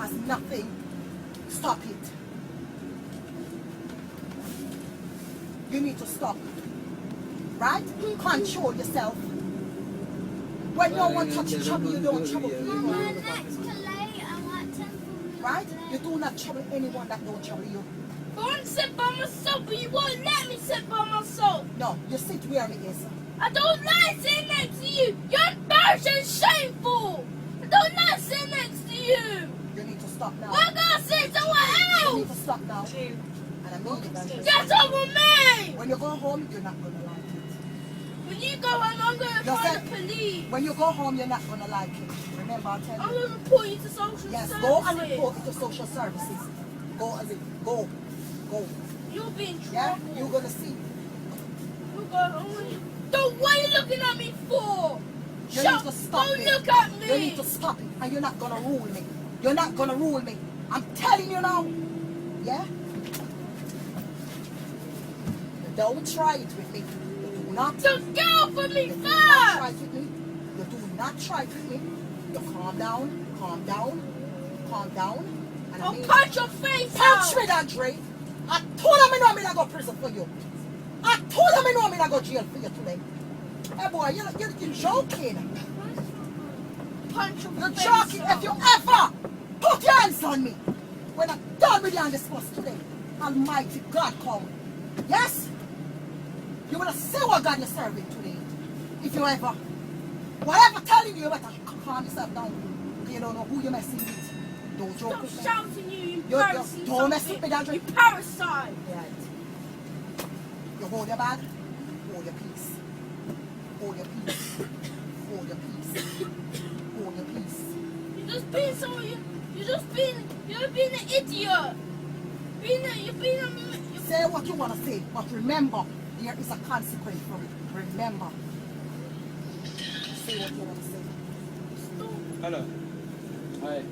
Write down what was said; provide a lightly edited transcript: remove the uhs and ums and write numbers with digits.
has nothing. Stop it. You need to stop. Right? Control yourself. When no one touches trouble, you don't trouble people. Right? You do not trouble anyone that don't trouble you. I want to sit by myself, but you won't let me sit by myself. No, you sit where it is. I don't like sitting next to you. You're embarrassing and shameful. I don't like sitting next to you. You need to stop now. Why can't I sit somewhere You need else? to stop now. And I mean it. Andrew. Get over me. When you go home, you're not going to like it. When you go home, I'm going to call the police. When you go home, you're not going to like it. Remember, I'll tell you. I'm going to report you to social services. Go and report it to social services. Go as it. Go. You'll be in trouble. Yeah? You're going to see. You're going Don't, what are you looking at me for? You need to stop Don't it. look at me. You need to stop it. And you're not going to rule me. You're not going to rule me. I'm telling you now. Yeah? Don't try it with me. You do not. Just get off of me You do not try first. it with me. You do not try it with me. You calm down. Calm down. Calm down. And I'll punch your face punch out. me, Andre. I told them I know I'm going to go prison for you. I told them I know I'm going to go jail for you today. Hey boy, you're joking. Punch your You're face joking. out. If you ever put your hands on me when I'm done with you on this bus today, Almighty God come. Yes? You will see what God you're serving today. If you ever, whatever telling you, you better calm yourself down. Because you don't know who you're messing with. Don't joke Stop with me. shouting you You're- parasite. don't mess with me, Andre. You parasite. Right. You hold your bag, hold your peace. Hold your peace. Hold your peace. Hold your peace. You're just being an idiot. Say what you want to say, but remember, there is a consequence for it. Remember. Say what you want to say. Stop. Hello. Hi.